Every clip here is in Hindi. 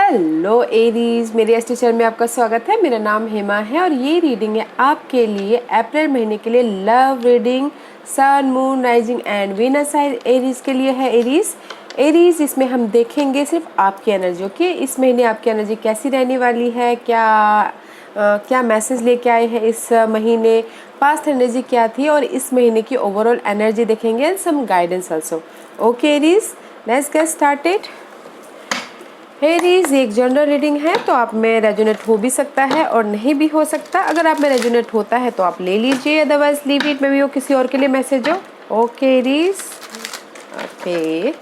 हेलो एरीज, मेरे इस टीचर में आपका स्वागत है। मेरा नाम हेमा है और ये रीडिंग है आपके लिए अप्रैल महीने के लिए love reading sun moon rising and Venus sign Aries के लिए है। एरीज इसमें हम देखेंगे सिर्फ आपकी एनर्जी। ओके, इस महीने आपकी एनर्जी कैसी रहने वाली है, क्या मैसेज लेके आए हैं इस महीने, पास्ट एनर्जी क्या थी और इस महीने की ओवरऑल एनर्जी देखेंगे and some guidance also. Okay Aries, let's get started. Aries एक जनरल रीडिंग है तो आप में रेजोनेट हो भी सकता है और नहीं भी हो सकता। अगर आप में रेजोनेट होता है तो आप ले लीजिए, otherwise leave it, may be वो किसी और के लिए मैसेज हो। ओके एरीज, ओके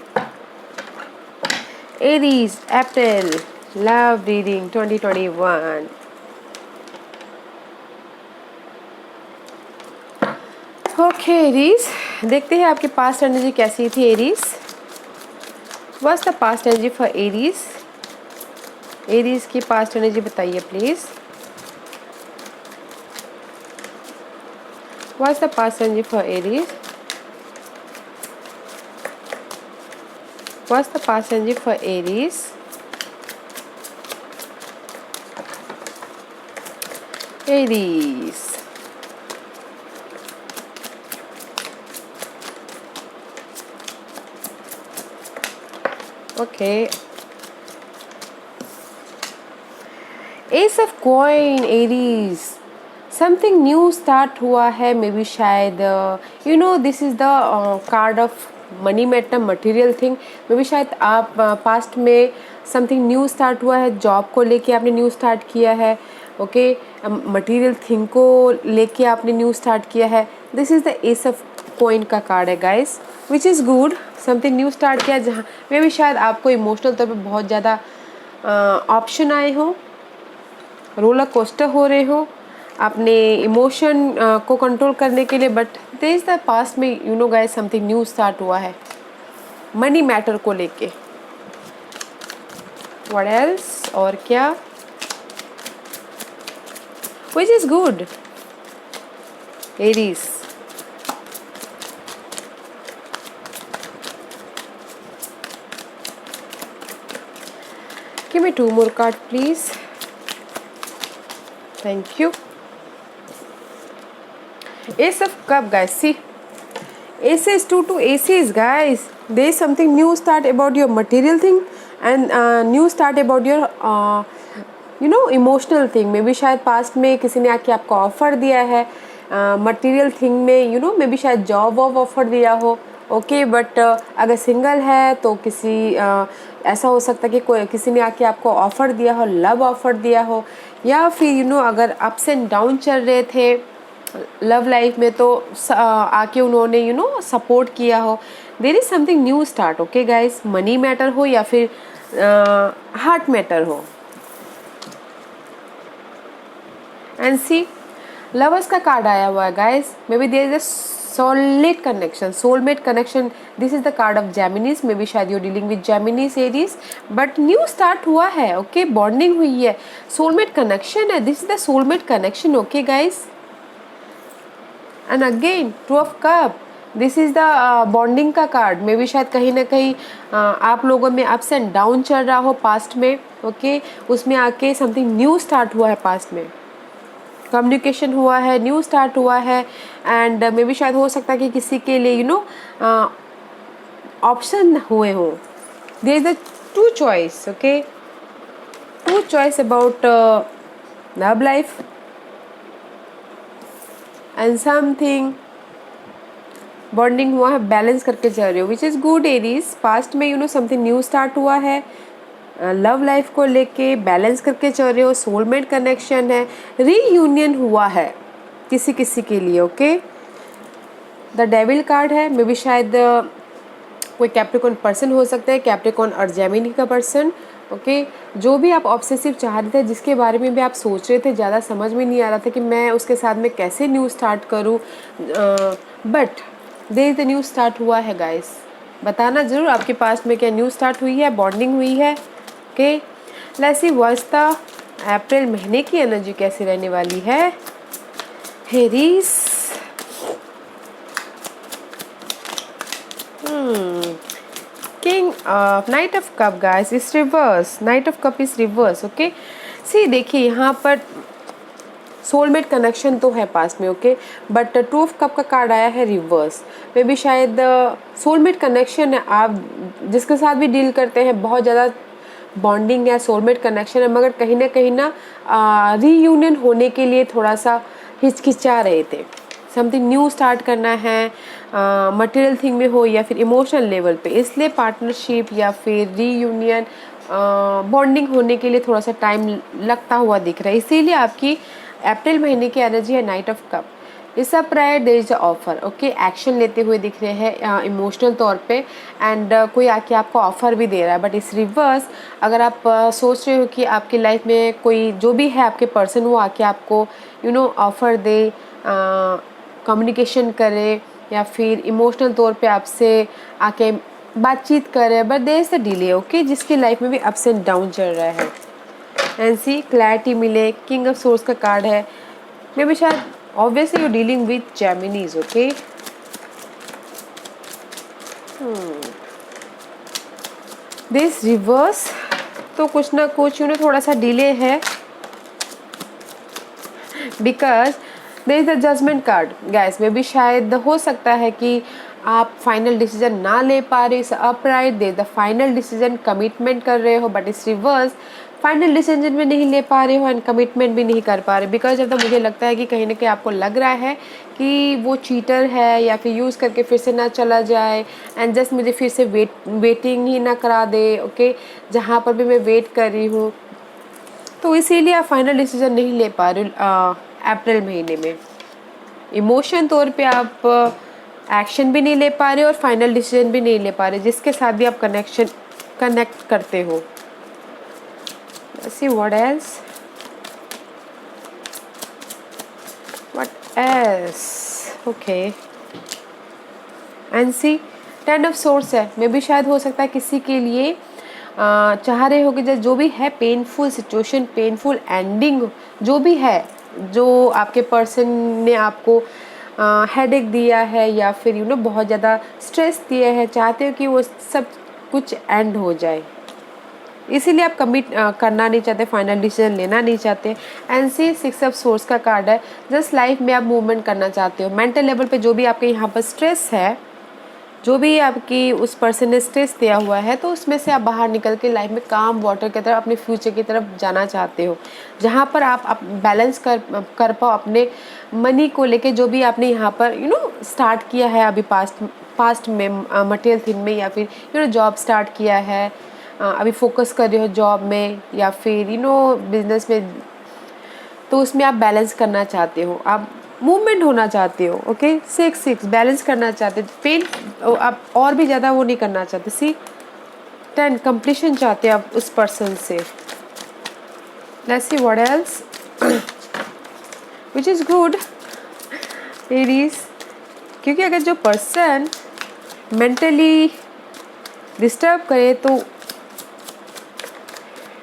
एरीज अप्रैल लव रीडिंग 2021। ओके एरीज, देखते हैं आपकी पास्ट एनर्जी कैसी थी। Aries, what's the past energy for Aries? Aries की पास्ट एनर्जी बताइए please. What's the past energy for Aries? What's the past energy for Aries? Aries, okay S of coin Aries, something new start हुआ है। मे बी शायद this is the card of money matter material thing. May be शायद आप पास्ट में समथिंग न्यू स्टार्ट हुआ है, जॉब को लेके आपने न्यू स्टार्ट किया है। ओके, मटेरियल थिंग को लेके आपने न्यू स्टार्ट किया है। This is the ace of coin का कार्ड है guys, which is good. Something new start किया जहाँ मे बी शायद आपको इमोशनल तौर पे बहुत ज़्यादा ऑप्शन आए हों, रोलर कोस्टर हो रहे हो अपने इमोशन को कंट्रोल करने के लिए। But there is the past में गाइस समथिंग न्यू स्टार्ट हुआ है मनी मैटर को लेके। व्हाट एल्स, और क्या? Which is good Aries. Give me 2 more cards please. Thank you. Ace of Cup guys, see, Aces to Aces guys, there is something new start about your material thing and new start about your emotional thing. May be शायद पास्ट में किसी ने आके आपको ऑफर दिया है मटेरियल थिंग में, मे बी शायद जॉब ऑफर दिया हो। ओके, बट अगर सिंगल है तो किसी ऐसा हो सकता है कि कोई किसी ने आके आपको ऑफर दिया हो, लव ऑफर दिया हो, या फिर अगर अप्स एंड डाउन चल रहे थे लव लाइफ में तो आके उन्होंने सपोर्ट किया हो। There is something new start. Okay guys, money matter हो या फिर हार्ट मैटर हो। एंड सी, लवर्स का कार्ड आया हुआ है guys. Maybe there is a soulmate connection, soulmate connection. This is the card of Geminis. Maybe शायद you dealing with Geminis Aries, but new start हुआ है। ओके, बॉन्डिंग हुई है, सोलमेट कनेक्शन है। This is the soulmate connection. Okay guys, and again 2 of Cup, this is the bonding का कार्ड। मे बी शायद कहीं ना कहीं आप लोगों में अप्स एंड डाउन चल रहा हो पास्ट में। ओके, उसमें आके समथिंग न्यू स्टार्ट हुआ है, पास्ट में कम्युनिकेशन हुआ है, न्यू स्टार्ट हुआ है। एंड मे बी शायद हो सकता है कि किसी के लिए ऑप्शन हुए हो। There is the 2 choice. Okay, 2 choice about love life and something bonding हुआ है, बैलेंस करके चल रहे हो, which is good Aries. Past में समथिंग न्यू स्टार्ट हुआ है लव लाइफ को लेके, बैलेंस करके चल रहे हो, सोलमेट कनेक्शन है, रीयूनियन हुआ है किसी किसी के लिए। ओके, द डेविल कार्ड है। मे बी शायद कोई कैप्रिकॉर्न पर्सन हो सकता है, कैप्रिकॉर्न और जेमिनी का पर्सन। ओके, जो भी आप ऑब्सेसिव चाह रहे थे, जिसके बारे में भी आप सोच रहे थे, ज़्यादा समझ में नहीं आ रहा था कि मैं उसके साथ में कैसे न्यू स्टार्ट करूँ, but there is the new start हुआ है गाइस। बताना ज़रूर आपके पास में क्या न्यू स्टार्ट हुई है, बॉन्डिंग हुई है। Okay, let's see what's the April महीने की एनर्जी कैसी रहने वाली है। Aries, king knight of cup guys is reverse, knight of cup is reverse. Okay, see देखिए यहाँ पर सोलमेट कनेक्शन तो है पास में, okay, but two of cup का कार्ड आया है रिवर्स। मे बी शायद सोलमेट कनेक्शन है, आप जिसके साथ भी डील करते हैं बहुत ज़्यादा बॉन्डिंग या सोलमेट कनेक्शन है, मगर कहीं ना रीयूनियन होने के लिए थोड़ा सा हिचकिचा रहे थे। समथिंग न्यू स्टार्ट करना है, मटेरियल थिंग में हो या फिर इमोशनल लेवल पे, इसलिए पार्टनरशिप या फिर रीयूनियन बॉन्डिंग होने के लिए थोड़ा सा टाइम लगता हुआ दिख रहा है। इसीलिए आपकी अप्रैल महीने की एनर्जी है नाइट ऑफ कप। इस prior there is a offer, okay, action लेते हुए दिख रहे हैं इमोशनल तौर पे, एंड कोई आके आपको ऑफर भी दे रहा है। बट इस रिवर्स अगर आप सोच रहे हो कि आपकी लाइफ में कोई जो भी है आपके पर्सन वो आके आपको ऑफर दे, कम्युनिकेशन करे या फिर इमोशनल तौर पे आपसे आके बातचीत करे, but there is a delay, okay, जिसकी लाइफ में भी अप्स एंड डाउन चल रहा है। एंड सी क्लैरिटी मिले, किंग ऑफ सोर्स का कार्ड है। मे बी शायद obviously you dealing with Geminis, okay. This reverse तो कुछ ना कुछ थोड़ा सा डिले है, because there is the judgement card guys. Maybe शायद हो सकता है कि आप फाइनल डिसीजन ना ले पा रहे, इस upright they the final decision commitment कर रहे हो, बट इस रिवर्स फाइनल डिसीजन में नहीं ले पा रहे हो एंड कमिटमेंट भी नहीं कर पा रहे, बिकॉज जब तक मुझे लगता है कि कहीं ना कहीं आपको लग रहा है कि वो चीटर है या फिर यूज़ करके फिर से ना चला जाए एंड जस्ट मुझे फिर से वेटिंग ही ना करा दे, ओके, जहाँ पर भी मैं वेट कर रही हूँ। तो इसीलिए आप फाइनल डिसीजन नहीं ले पा रहे अप्रैल महीने में। इमोशन तौर पे आप एक्शन भी नहीं ले पा रहे और फाइनल डिसीजन भी नहीं ले पा रहे, जिसके साथ भी आप कनेक्ट करते हो। See what else? What else? Okay. And see, ten of source है। मे भी शायद हो सकता है किसी के लिए चाह रहे हो कि जो भी है पेनफुल सिचुएशन, पेनफुल एंडिंग जो भी है, जो आपके पर्सन ने आपको हेडेक दिया है या फिर बहुत ज़्यादा स्ट्रेस दिया है, चाहते हो कि वो सब कुछ एंड हो जाए, इसीलिए आप कमिट करना नहीं चाहते, फाइनल डिसीजन लेना नहीं चाहते। And see six of source का कार्ड है, जस्ट लाइफ में आप मूवमेंट करना चाहते हो। मेंटल लेवल पे जो भी आपके यहाँ पर स्ट्रेस है, जो भी आपकी उस पर्सन ने स्ट्रेस दिया हुआ है, तो उसमें से आप बाहर निकल के लाइफ में काम वाटर की तरफ, अपने फ्यूचर की तरफ जाना चाहते हो, जहाँ पर आप बैलेंस कर पाओ अपने मनी को लेके, जो भी आपने यहाँ पर स्टार्ट किया है अभी पास्ट में मटेरियल थिंग में, या फिर जॉब स्टार्ट किया है, अभी फोकस कर रहे हो जॉब में या फिर बिजनेस में, तो उसमें आप बैलेंस करना चाहते हो, आप मूवमेंट होना चाहते हो, ओके। सिक्स बैलेंस करना चाहते हो, पेन आप और भी ज़्यादा वो नहीं करना चाहते। सी 10 कंप्लीशन चाहते हो आप उस पर्सन से। Let's see what else, which is good ladies, क्योंकि अगर जो पर्सन मेंटली डिस्टर्ब करे तो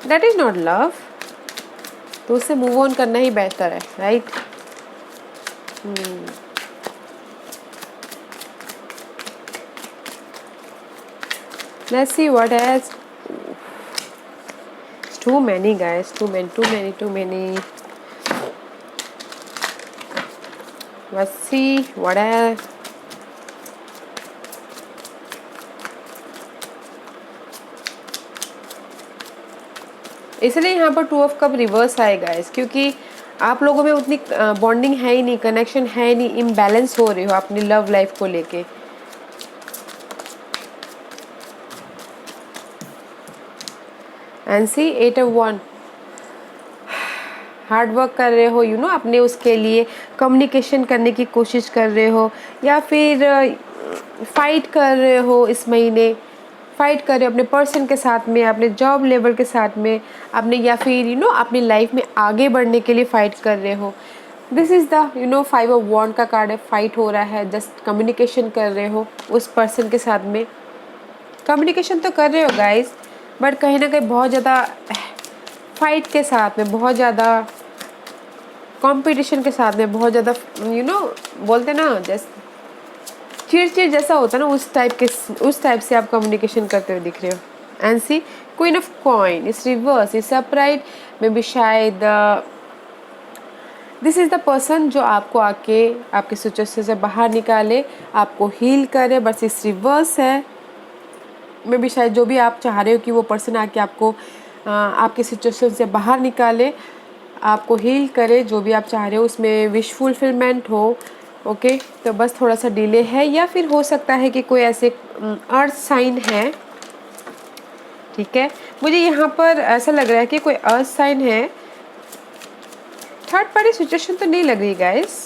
दैट इज नॉट लव, तो उससे मूव ऑन करना ही बेहतर है, right. Let's see what else. It's too many guys, too many. Let's see what else. इसलिए यहाँ पर टू ऑफ कप रिवर्स आएगा गाइस, क्योंकि आप लोगों में उतनी बॉन्डिंग है ही नहीं, कनेक्शन है ही नहीं, इम्बैलेंस हो रहे हो अपनी लव लाइफ को लेके। And see 8 of 1, hard work कर रहे हो अपने उसके लिए, कम्युनिकेशन करने की कोशिश कर रहे हो या फिर फाइट कर रहे हो इस महीने, फाइट कर रहे हो अपने पर्सन के साथ में, अपने जॉब लेवल के साथ में, अपने या फिर अपनी लाइफ में आगे बढ़ने के लिए फाइट कर रहे हो। This is the 5 of Wands का कार्ड है, फाइट हो रहा है, जस्ट कम्युनिकेशन कर रहे हो उस पर्सन के साथ में, कम्युनिकेशन तो कर रहे हो गाइस, बट कहीं ना कहीं बहुत ज़्यादा फाइट के साथ में, बहुत ज़्यादा कंपटीशन के साथ में, बहुत ज़्यादा बोलते ना जैसे चिड़चिड़ जैसा होता है ना, उस टाइप से आप कम्युनिकेशन करते हुए दिख रहे हो। And see queen of coin is reverse, is upright, maybe शायद दिस इज़ द पर्सन जो आपको आके आपके सिचुएशन से बाहर निकाले, आपको हील करे, बस इस रिवर्स है। मे बी शायद जो भी आप चाह रहे हो कि वो पर्सन आके आपको आपके सिचुएशन से बाहर निकाले, आपको हील करे, जो भी आप चाह रहे हो उसमें विश फुलफिलमेंट हो। ओके, तो बस थोड़ा सा डिले है, या फिर हो सकता है कि कोई ऐसे अर्थ साइन है। ठीक है, मुझे यहाँ पर ऐसा लग रहा है कि कोई अर्थ साइन है। थर्ड पार्टी सिचुएशन तो नहीं लग रही गाइस,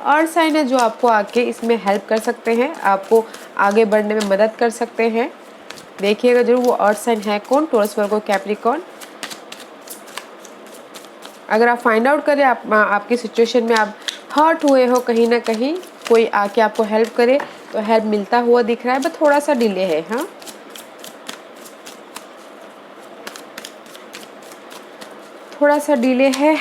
अर्थ साइन है जो आपको आके इसमें हेल्प कर सकते हैं, आपको आगे बढ़ने में मदद कर सकते हैं। देखिएगा जरूर वो अर्थ साइन है कौन, टॉरस, वर्गो, कैप्रिकॉर्न। अगर आप फाइंड आउट करें आपकी सिचुएशन में आप हर्ट हुए हो कहीं ना कहीं, कोई आके आपको हेल्प करे, तो हेल्प मिलता हुआ दिख रहा है, बस थोड़ा सा डिले है। हाँ, थोड़ा सा डिले है।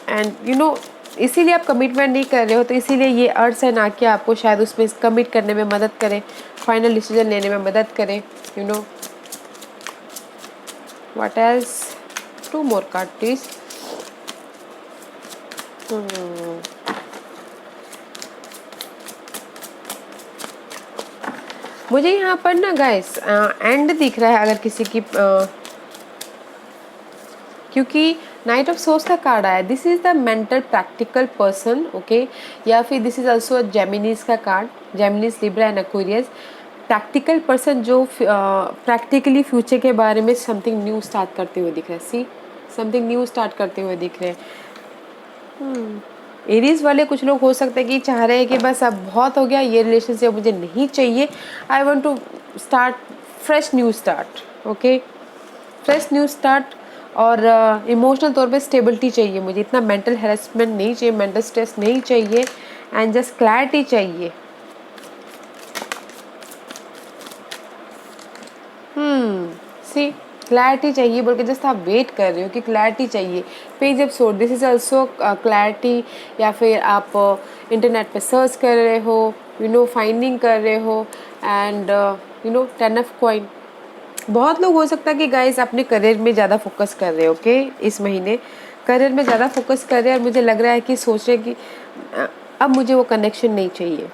एंड यू नो इसीलिए आप कमिटमेंट नहीं कर रहे हो, तो इसीलिए ये अर्थ साइन आके आपको शायद उसमें कमिट करने में मदद करे, फाइनल डिसीजन लेने में मदद करे। You know what else, 2 more card please. मुझे यहाँ पर ना गाइस एंड दिख रहा है, अगर किसी की क्योंकि नाइट ऑफ सोर्स का कार्ड आया, this is the mental practical person. Okay, या फिर दिस इज ऑल्सो जेमिनीज का card, Geminis, Libra and Aquarius. Practical person जो प्रैक्टिकली फ्यूचर के बारे में समथिंग न्यू स्टार्ट करते हुए दिख रहे हैं। सी, समथिंग न्यू स्टार्ट करते हुए दिख रहे हैं। एरीज वाले कुछ लोग हो सकते हैं कि चाह रहे हैं कि बस अब बहुत हो गया, ये रिलेशनशिप मुझे नहीं चाहिए, I want to start fresh new start. Okay, fresh new start, और इमोशनल तौर पे स्टेबिलिटी चाहिए मुझे, इतना मेंटल हैरेसमेंट नहीं चाहिए, मेंटल स्ट्रेस नहीं चाहिए, एंड जस्ट क्लैरिटी चाहिए। सी, क्लैरिटी चाहिए बोल के जस्ट आप वेट कर रहे हो कि क्लैरिटी चाहिए। Page of sword, this is also clarity, या फिर आप इंटरनेट पे सर्च कर रहे हो, यू नो फाइंडिंग कर रहे हो, and you know 10 of coin. बहुत लोग हो सकता है कि गाइस अपने करियर में ज़्यादा फोकस कर रहे हो। ओके, इस महीने करियर में ज़्यादा फोकस कर रहे हैं, और मुझे लग रहा है कि सोच रहे कि अब मुझे वो कनेक्शन नहीं चाहिए,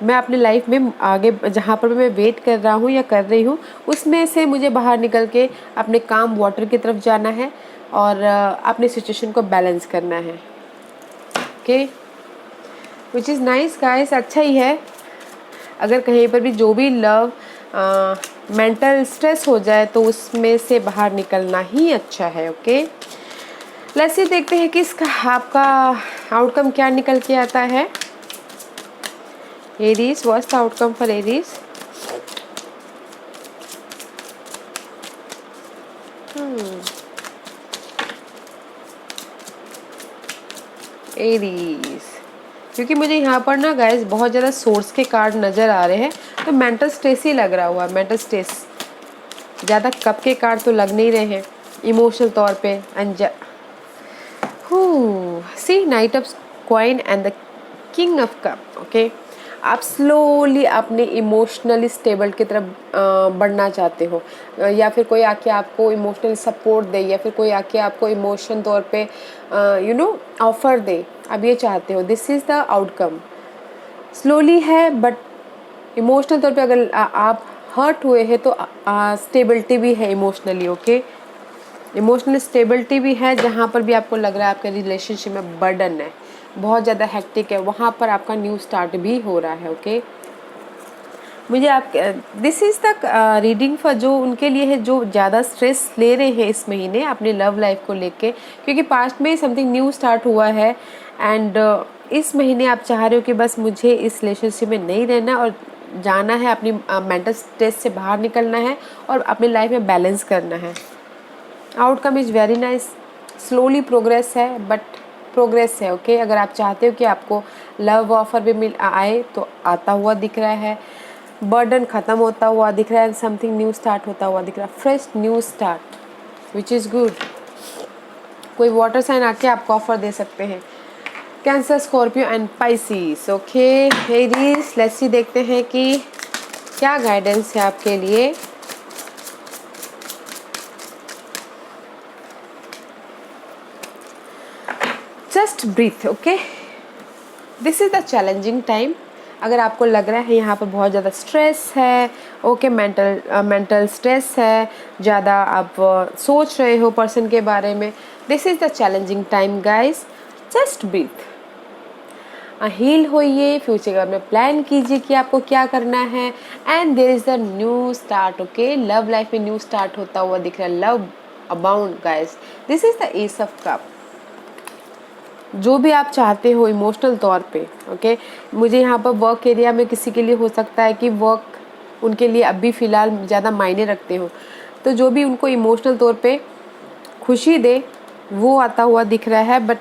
मैं अपनी लाइफ में आगे जहाँ पर मैं वेट कर रहा हूँ या कर रही हूँ उसमें से मुझे बाहर निकल के अपने काम वाटर की तरफ जाना है, और अपनी सिचुएशन को बैलेंस करना है। Okay, which is nice guys, अच्छा ही है। अगर कहीं पर भी जो भी लव मेंटल स्ट्रेस हो जाए तो उसमें से बाहर निकलना ही अच्छा है। ओके, लेट्स सी, देखते हैं कि इसका आपका आउटकम क्या निकल के आता है। Aries, what's the outcome for Aries? Aries, क्योंकि मुझे यहाँ पर ना गाइस बहुत ज़्यादा सोर्स के कार्ड नज़र आ रहे हैं, तो मेंटल स्ट्रेस ही लग रहा हुआ, मेंटल स्ट्रेस। ज़्यादा कप के कार्ड तो लग नहीं रहे हैं इमोशनल तौर पे। See, knight of coins and the king of cup. Okay, आप स्लोली अपने इमोशनली स्टेबल की तरफ बढ़ना चाहते हो, या फिर कोई आके आपको इमोशनल सपोर्ट दे, या फिर कोई आके आपको इमोशन तौर पे यू नो ऑफर दे, अब ये चाहते हो। This is the outcome, slowly है, बट इमोशनल तौर पे अगर आप हर्ट हुए हैं तो स्टेबिलिटी भी है इमोशनली। ओके, इमोशनल स्टेबिलिटी भी है, जहाँ पर भी आपको लग रहा है आपके रिलेशनशिप में बर्डन है, बहुत ज़्यादा हेक्टिक है, वहाँ पर आपका न्यू स्टार्ट भी हो रहा है। ओके, मुझे आप this is the reading for जो उनके लिए है जो ज़्यादा स्ट्रेस ले रहे हैं इस महीने अपनी लव लाइफ को लेके, क्योंकि पास्ट में समथिंग न्यू स्टार्ट हुआ है, एंड इस महीने आप चाह रहे हो कि बस मुझे इस रिलेशनशिप में नहीं रहना और जाना है, अपनी मेंटल स्ट्रेस से बाहर निकलना है और अपनी लाइफ में बैलेंस करना है। Outcome is very nice, slowly progress है, बट प्रोग्रेस है। ओके, अगर आप चाहते हो कि आपको लव ऑफर भी मिल आए तो आता हुआ दिख रहा है, बर्डन ख़त्म होता हुआ दिख रहा है, समथिंग न्यू स्टार्ट होता हुआ दिख रहा है, fresh new start, which is good. कोई वाटर साइन आके आपको ऑफर दे सकते हैं। Cancer, Scorpio and Pisces. Okay Aries, let's see, देखते हैं कि क्या गाइडेंस है आपके लिए। Just breathe. Okay, this is the challenging time. अगर आपको लग रहा है यहाँ पर बहुत ज़्यादा स्ट्रेस है, ओके, मेंटल स्ट्रेस है, ज़्यादा आप सोच रहे हो पर्सन के बारे में, this is the challenging time guys. Just breathe, heal होइए, फ्यूचर के बारे में प्लान कीजिए कि आपको क्या करना है, and there is the new start. Okay, love life में न्यू स्टार्ट होता हुआ दिख रहा है, love abound guys. This is the ace of cup. जो भी आप चाहते हो इमोशनल तौर पे, ओके, मुझे यहाँ पर वर्क एरिया में किसी के लिए हो सकता है कि वर्क उनके लिए अभी फ़िलहाल ज़्यादा मायने रखते हो, तो जो भी उनको इमोशनल तौर पे खुशी दे वो आता हुआ दिख रहा है। बट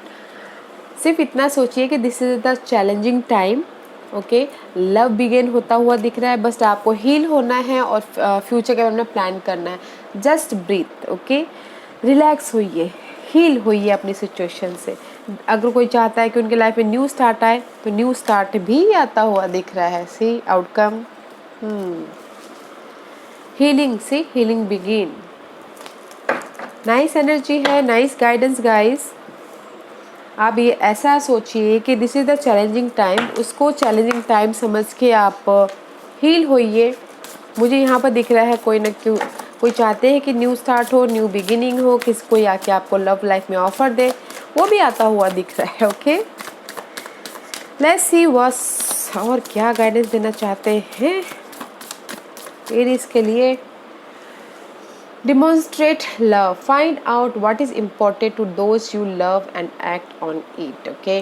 सिर्फ इतना सोचिए कि this is the challenging time. Okay, love begin होता हुआ दिख रहा है, बस आपको हील होना है और फ्यूचर के बारे में प्लान करना है। Just breathe. ओके, रिलैक्स होइए, हील होइए अपनी सिचुएशन से। अगर कोई चाहता है कि उनके लाइफ में न्यू स्टार्ट आए, तो न्यू स्टार्ट भी आता हुआ दिख रहा है। सी आउटकम, हीलिंग, सी हीलिंग बिगिन। नाइस एनर्जी है, नाइस गाइडेंस गाइस। आप ये ऐसा सोचिए कि this is the challenging time, उसको चैलेंजिंग टाइम समझ के आप हील होइए। मुझे यहाँ पर दिख रहा है कोई चाहते हैं कि न्यू स्टार्ट हो, न्यू बिगिनिंग हो, किसी कोई आके आपको लव लाइफ में ऑफर दे, वो भी आता हुआ दिख रहा है। ओके, लेट्स सी व्हाट्स, और क्या गाइडेंस देना चाहते हैं एरीज के लिए। Demonstrate love. Find out what is important to those you love and act on it. Okay.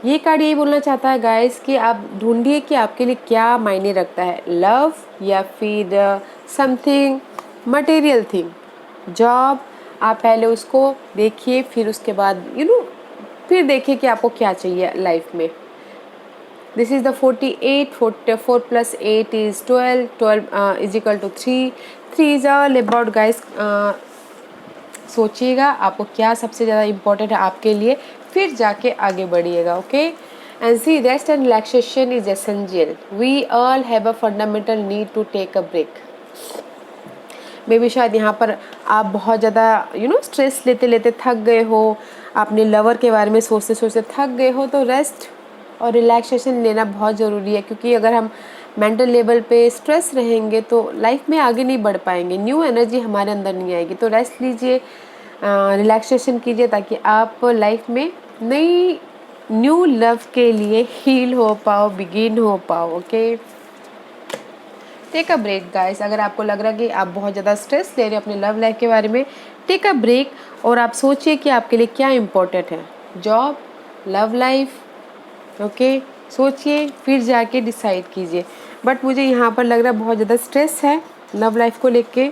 ये कार्ड यही बोलना चाहता है गाइस कि आप ढूंढिए कि आपके लिए क्या मायने रखता है, लव या फिर समथिंग मटेरियल थिंग। जॉब, आप पहले उसको देखिए, फिर उसके बाद फिर देखिए कि आपको क्या चाहिए लाइफ में। This is the 48, 44 plus 8 is 12, 12 is equal to 3, 3 is all about guys। सोचिएगा आपको क्या सबसे ज़्यादा इम्पोर्टेंट है आपके लिए, फिर जाके आगे बढ़िएगा। Okay, and see, rest and relaxation is essential. We all have a fundamental need to take a break. Maybe शायद यहाँ पर आप बहुत ज़्यादा स्ट्रेस लेते लेते थक गए हो, अपने लवर के बारे में सोचते सोचते थक गए हो, तो रेस्ट और रिलैक्सेशन लेना बहुत ज़रूरी है। क्योंकि अगर हम मेंटल लेवल पे स्ट्रेस रहेंगे तो लाइफ में आगे नहीं बढ़ पाएंगे, न्यू एनर्जी हमारे अंदर नहीं आएगी। तो रेस्ट लीजिए, रिलैक्सेशन कीजिए, ताकि आप लाइफ में नई न्यू लव के लिए हील हो पाओ, बिगिन हो पाओ। Okay, take a break guys. अगर आपको लग रहा है कि आप बहुत ज़्यादा स्ट्रेस ले रहे हो अपने लव लाइफ के बारे में, टेक अ ब्रेक और आप सोचिए कि आपके लिए क्या इम्पोर्टेंट है, जॉब, लव लाइफ। ओके, सोचिए फिर जाके डिसाइड कीजिए। बट मुझे यहाँ पर लग रहा है बहुत ज़्यादा स्ट्रेस है लव लाइफ को लेके,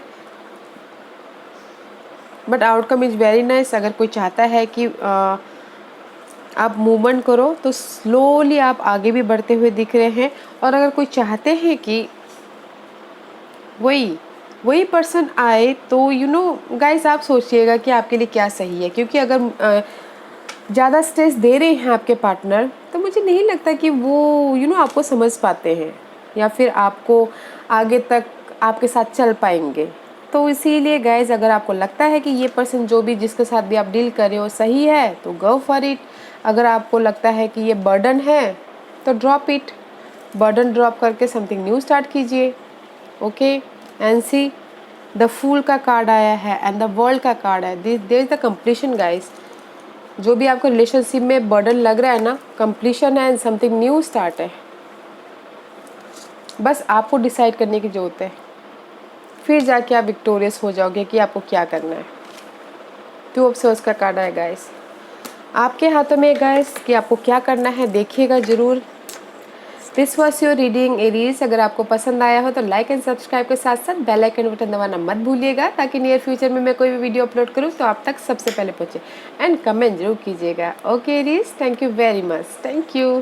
but outcome is very nice. अगर कोई चाहता है कि आप मूवमेंट करो, तो स्लोली आप आगे भी बढ़ते हुए दिख रहे हैं। और अगर कोई चाहते हैं कि वही पर्सन आए, तो गाइस, आप सोचिएगा कि आपके लिए क्या सही है। क्योंकि अगर ज़्यादा स्ट्रेस दे रहे हैं आपके पार्टनर, तो मुझे नहीं लगता कि वो आपको समझ पाते हैं या फिर आपको आगे तक आपके साथ चल पाएंगे। तो इसीलिए गाइज, अगर आपको लगता है कि ये पर्सन जो भी जिसके साथ भी आप डील कर रहे हो सही है, तो गो फॉर इट। अगर आपको लगता है कि ये बर्डन है, तो ड्रॉप इट। बर्डन ड्रॉप करके समथिंग न्यू स्टार्ट कीजिए। Okay, and see, the fool का कार्ड आया है एंड द वर्ल्ड का कार्ड है। There is the completion guys. जो भी आपको रिलेशनशिप में बर्डन लग रहा है ना, कंप्लीशन है एंड समथिंग न्यू स्टार्ट है। बस आपको डिसाइड करने की ज़रूरत है, फिर जाके आप विक्टोरियस हो जाओगे कि आपको क्या करना है। टू ऑफ सोर्स का कार्ड है गाइस, आपके हाथों में गाइस कि आपको क्या करना है, देखिएगा ज़रूर। This was your reading Aries. अगर आपको पसंद आया हो तो लाइक एंड सब्सक्राइब के साथ साथ बेल आइकन बटन दबाना मत भूलिएगा, ताकि नियर फ्यूचर में मैं कोई भी वीडियो अपलोड करूँ तो आप तक सबसे पहले पहुँचे। एंड कमेंट जरूर कीजिएगा। Okay Aries, thank you very much, thank you.